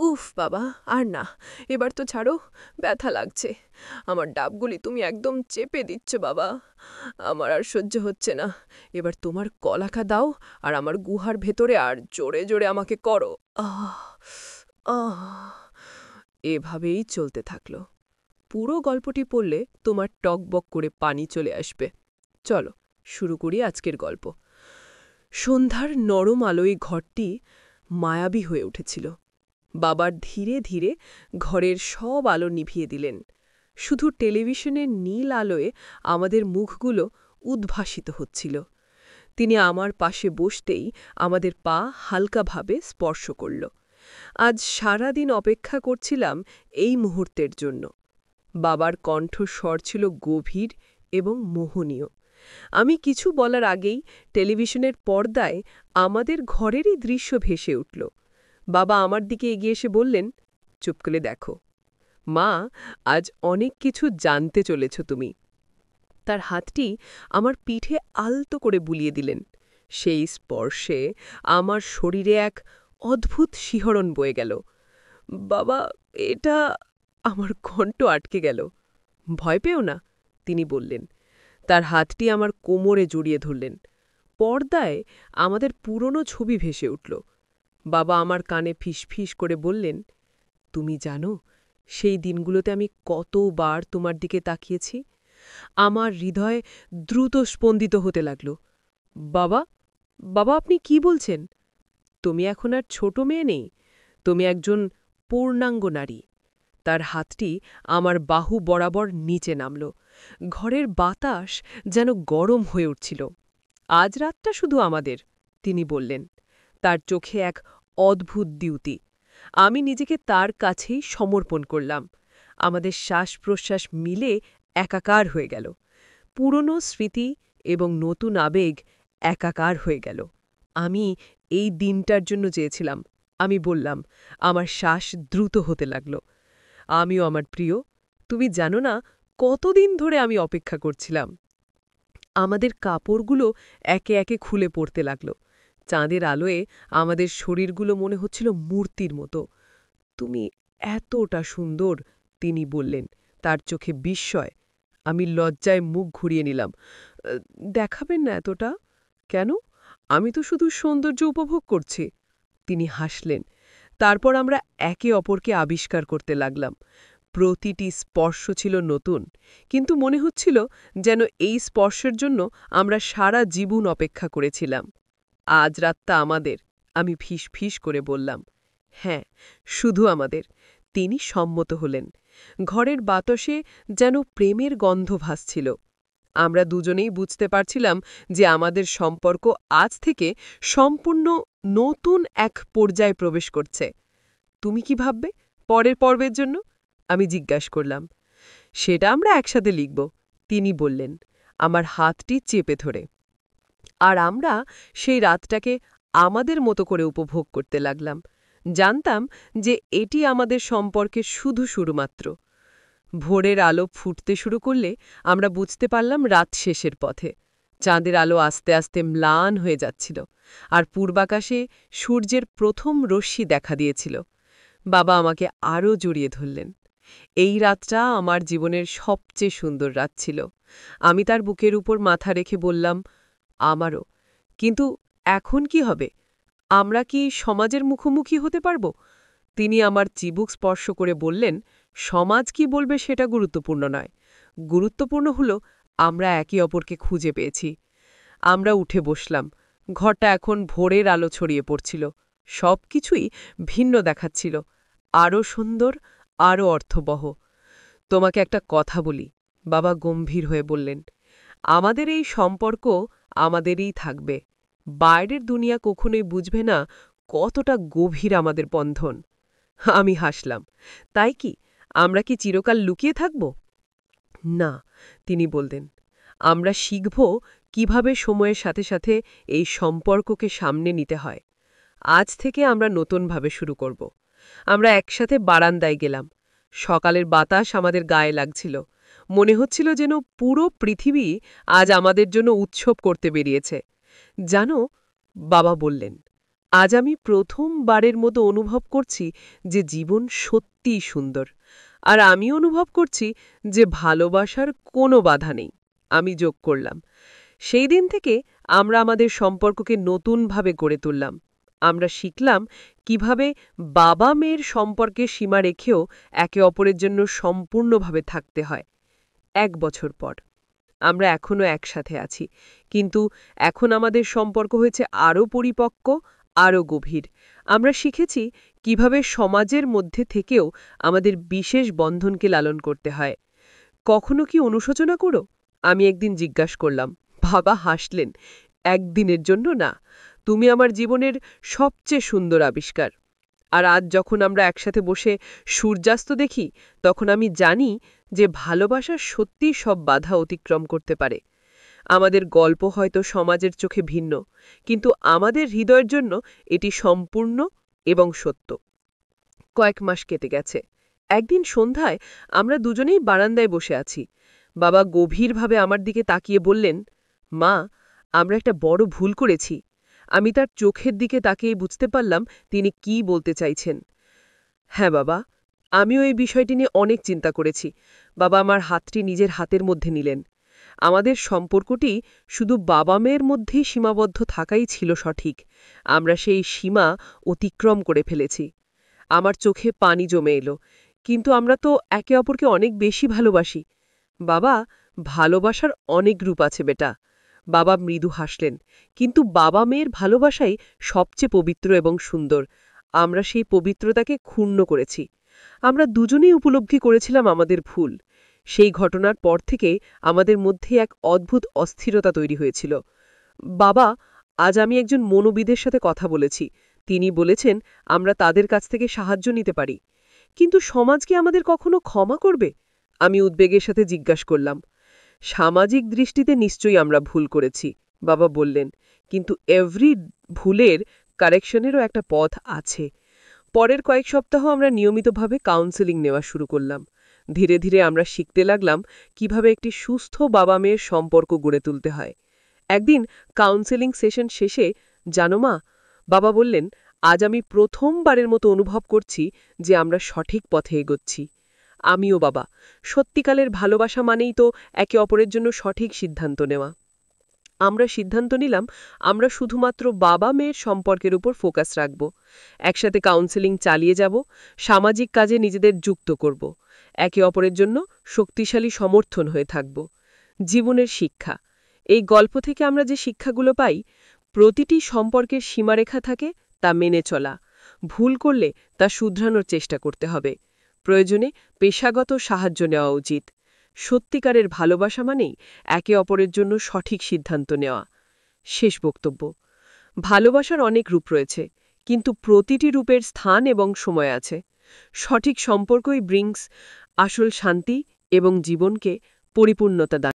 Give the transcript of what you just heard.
উফ বাবা, আর না। এবার তো ছাড়ো, ব্যথা লাগছে। আমার ডাবগুলি তুমি একদম চেপে দিচ্ছ বাবা। আমার আর সহ্য হচ্ছে না। এবার তোমার কলাখা দাও, আর আমার গুহার ভেতরে আর জোরে জোরে আমাকে করো। আহ আহ এভাবেই চলতে থাকলো। পুরো গল্পটি পড়লে তোমার টকবক করে পানি চলে আসবে। চলো শুরু করি আজকের গল্প। সন্ধ্যার নরম আলোয় ঘরটি মায়াবী হয়ে উঠেছিল। বাবার ধীরে ধীরে ঘরের সব আলো নিভিয়ে দিলেন। শুধু টেলিভিশনের নীল আলোয় আমাদের মুখগুলো উদ্ভাসিত হচ্ছিল। তিনি আমার পাশে বসতেই আমাদের পা হালকাভাবে স্পর্শ করল। আজ সারা দিন অপেক্ষা করছিলাম এই মুহূর্তের জন্য। বাবার কণ্ঠস্বর ছিল গভীর এবং মোহনীয়। আমি কিছু বলার আগেই টেলিভিশনের পর্দায় আমাদের ঘরেরই দৃশ্য ভেসে উঠল। বাবা আমার দিকে এগিয়ে এসে বললেন, চুপ করে দেখো মা, আজ অনেক কিছু জানতে চলেছ তুমি। তার হাতটি আমার পিঠে আলতো করে বুলিয়ে দিলেন। সেই স্পর্শে আমার শরীরে এক অদ্ভুত শিহরণ বয়ে গেল। বাবা, এটা... আমার কণ্ঠ আটকে গেল। ভয় পেও না, তিনি বললেন। তার হাতটি আমার কোমরে জড়িয়ে ধরলেন। পর্দায় আমাদের পুরনো ছবি ভেসে উঠল। বাবা আমার কানে ফিসফিস করে বললেন, তুমি জানো সেই দিনগুলোতে আমি কতবার তোমার দিকে তাকিয়েছি? আমার হৃদয় দ্রুত স্পন্দিত হতে লাগল। বাবা, বাবা আপনি কি বলছেন? তুমি এখন আর ছোট মেয়ে নেই, তুমি একজন পূর্ণাঙ্গ নারী। তার হাতটি আমার বাহু বরাবর নিচে নামল। ঘরের বাতাস যেন গরম হয়ে উঠছিল। আজ রাতটা শুধু আমাদের, তিনি বললেন। তার চোখে এক অদ্ভুত দ্যুতি। আমি নিজেকে তার কাছেই সমর্পণ করলাম। আমাদের শ্বাস-প্রশ্বাস মিলে একাকার হয়ে গেল। পুরনো স্মৃতি এবং নতুন আবেগ একাকার হয়ে গেল। আমি এই দিনটার জন্য চেয়েছিলাম, আমি বললাম। আমার শ্বাস দ্রুত হতে লাগল। আমিও আমার প্রিয়, তুমি জানো না কতদিন ধরে আমি অপেক্ষা করছিলাম। আমাদের কাপড়গুলো একে একে খুলে পড়তে লাগল। চাঁদের আলোয় আমাদের শরীরগুলো মনে হচ্ছিল মূর্তির মতো। তুমি এতটা সুন্দর, তিনি বললেন, তার চোখে বিস্ময়। আমি লজ্জায় মুখ ঘুরিয়ে নিলাম। দেখাবেন না এতটা? কেন? আমি তো শুধু সৌন্দর্য উপভোগ করছি। তিনি হাসলেন। তারপর আমরা একে অপরকে আবিষ্কার করতে লাগলাম। প্রতিটি স্পর্শ ছিল নতুন, কিন্তু মনে হচ্ছিল যেন এই স্পর্শের জন্য আমরা সারা জীবন অপেক্ষা করেছিলাম। আজ রাতটা আমাদের, আমি ফিস ফিস করে বললাম। হ্যাঁ, শুধু আমাদের। তিনি সম্মত হলেন। ঘরের বাতাসে যেন প্রেমের গন্ধ ভাসছিল। আমরা দুজনেই বুঝতে পারছিলাম যে আমাদের সম্পর্ক আজ থেকে সম্পূর্ণ নতুন এক পর্যায়ে প্রবেশ করছে। তুমি কি ভাববে পরের পর্বের জন্য? আমি জিজ্ঞাসা করলাম। সেটা আমরা একসাথে লিখব, তিনি বললেন, আমার হাতটি চেপে ধরে। আর আমরা সেই রাতটাকে আমাদের মতো করে উপভোগ করতে লাগলাম। জানতাম যে এটি আমাদের সম্পর্কের শুধু শুরুমাত্র। ভোরের আলো ফুটতে শুরু করলে আমরা বুঝতে পারলাম রাত শেষের পথে। চাঁদের আলো আস্তে আস্তে ম্লান হয়ে যাচ্ছিল, আর পূর্বাকাশে সূর্যের প্রথম রশ্মি দেখা দিয়েছিল। বাবা আমাকে আরও জড়িয়ে ধরলেন। এই রাতটা আমার জীবনের সবচেয়ে সুন্দর রাত ছিল। আমি তার বুকের উপর মাথা রেখে বললাম, আমারও। কিন্তু এখন কি হবে? আমরা কি সমাজের মুখোমুখি হতে পারব? তিনি আমার চিবুক স্পর্শ করে বললেন, সমাজ কি বলবে সেটা গুরুত্বপূর্ণ নয়। গুরুত্বপূর্ণ হলো আমরা একে অপরকে খুঁজে পেয়েছি। আমরা উঠে বসলাম। ঘরটা এখন ভোরের আলো ছড়িয়ে পড়ছিল। সব কিছুই ভিন্ন দেখাচ্ছিল, আরও সুন্দর, আরও অর্থবহ। তোমাকে একটা কথা বলি, বাবা গম্ভীর হয়ে বললেন। আমাদের এই সম্পর্ক আমাদেরই থাকবে। বাইরের দুনিয়া কখনোই বুঝবে না কতটা গভীর আমাদের বন্ধন। আমি হাসলাম। তাই কি? আমরা কি চিরকাল লুকিয়ে থাকব? না, তিনি বললেন। আমরা শিখব কিভাবে সময়ের সাথে সাথে এই সম্পর্ককে সামনে নিতে হয়। আজ থেকে আমরা নতুনভাবে শুরু করব। আমরা একসাথে বারান্দায় গেলাম। সকালের বাতাস আমাদের গায়ে লাগছিল। মনে হচ্ছিল যেন পুরো পৃথিবী আজ আমাদের জন্য উৎসব করতে বেরিয়েছে। জানো, বাবা বললেন, আজ আমি প্রথমবারের মতো অনুভব করছি যে জীবন সত্যিই সুন্দর। আর আমি অনুভব করছি যে ভালোবাসার কোনো বাধা নেই। আমি যোগ করলাম। সেই দিন থেকে আমরা আমাদের সম্পর্ককে নতুনভাবে গড়ে তুললাম। আমরা শিখলাম কিভাবে বাবা-মেয়ের সম্পর্কে সীমা রেখেও একে অপরের জন্য সম্পূর্ণভাবে থাকতে হয়। ১ বছর পর আমরা এখনো একসাথে আছি, কিন্তু এখন আমাদের সম্পর্ক হয়েছে আরও পরিপক্ক, আরও গভীর। আমরা শিখেছি কিভাবে সমাজের মধ্যে থেকেও আমাদের বিশেষ বন্ধনকে লালন করতে হয়। কখনো কি অনুশোচনা করো? আমি একদিন জিজ্ঞাসা করলাম। বাবা হাসলেন। একদিনের জন্য না, তুমি আমার জীবনের সবচেয়ে সুন্দর আবিষ্কার। আর আজ যখন আমরা একসাথে বসে সূর্যাস্ত দেখি, তখন আমি জানি যে ভালোবাসা সত্যিই সব বাধা অতিক্রম করতে পারে। আমাদের গল্প হয়তো সমাজের চোখে ভিন্ন, কিন্তু আমাদের হৃদয়ের জন্য এটি সম্পূর্ণ এবং সত্য। কয়েক মাস কেটে গেছে। একদিন সন্ধ্যায় আমরা দুজনেই বারান্দায় বসে আছি। বাবা গভীরভাবে আমার দিকে তাকিয়ে বললেন, মা, আমরা একটা বড় ভুল করেছি। আমি তার চোখের দিকে তাকিয়ে বুঝতে পারলাম তিনি কি বলতে চাইছেন। হ্যাঁ বাবা, আমিও এই বিষয়টি নিয়ে অনেক চিন্তা করেছি। বাবা আমার হাতটি নিজের হাতের মধ্যে নিলেন। আমাদের সম্পর্কটি শুধু বাবা মেয়ের মধ্যেই সীমাবদ্ধ থাকাই ছিল সঠিক। আমরা সেই সীমা অতিক্রম করে ফেলেছি। আমার চোখে পানি জমে এলো। কিন্তু আমরা তো একে অপরকে অনেক বেশি ভালোবাসি। বাবা, ভালোবাসার অনেক রূপ আছে বেটা। বাবা মৃদু হাসলেন। কিন্তু বাবা মেয়ের ভালোবাসাই সবচেয়ে পবিত্র এবং সুন্দর। আমরা সেই পবিত্রতাকে ক্ষুণ্ণ করেছি। আমরা দুজনেই উপলব্ধি করেছিলাম আমাদের ভুল। সেই ঘটনার পর থেকে আমাদের মধ্যে এক অদ্ভুত অস্থিরতা তৈরি হয়েছিল। বাবা, আজ আমি একজন মনোবিদের সাথে কথা বলেছি। তিনি বলেছেন আমরা তাদের কাছ থেকে সাহায্য নিতে পারি। কিন্তু সমাজ কি আমাদের কখনো ক্ষমা করবে? আমি উদ্বেগের সাথে জিজ্ঞাসা করলাম। সামাজিক দৃষ্টিতে নিশ্চয়ই আমরা ভুল করেছি, বাবা বললেন। কিন্তু এভরি ভুলের কারেকশনেরও একটা পথ আছে। পরের কয়েক সপ্তাহ আমরা নিয়মিতভাবে কাউন্সেলিং নেওয়া শুরু করলাম। ধীরে ধীরে আমরা শিখতে লাগলাম কিভাবে একটি সুস্থ বাবা মেয়ের সম্পর্ক গড়ে তুলতে হয়। একদিন কাউন্সেলিং সেশন শেষে, জানো মা, বাবা বললেন, আজ আমি প্রথমবারের মতো অনুভব করছি যে আমরা সঠিক পথে এগোচ্ছি। আমিও বাবা। সত্যিকালের ভালোবাসা মানেই তো একে অপরের জন্য সঠিক সিদ্ধান্ত নেওয়া। আমরা সিদ্ধান্ত নিলাম আমরা শুধুমাত্র বাবা মেয়ের সম্পর্কের উপর ফোকাস রাখব। একসাথে কাউন্সেলিং চালিয়ে যাব, সামাজিক কাজে নিজেদের যুক্ত করব, একে অপরের জন্য শক্তিশালী সমর্থন হয়ে থাকব। জীবনের শিক্ষা। এই গল্প থেকে আমরা যে শিক্ষাগুলো পাই, প্রতিটি সম্পর্কের সীমারেখা থাকে, তা মেনে চলা। ভুল করলে তা শুধরানোর চেষ্টা করতে হবে। প্রয়োজনে পেশাগত সাহায্য নেওয়া উচিত। সত্যিকারের ভালোবাসা মানেই একে অপরের জন্য সঠিক সিদ্ধান্ত নেওয়া। শেষ বক্তব্য। ভালোবাসার অনেক রূপ রয়েছে, কিন্তু প্রতিটি রূপের স্থান এবং সময় আছে। সঠিক সম্পর্কই ব্রিংস আসল শান্তি এবং জীবনকে পরিপূর্ণতা দান।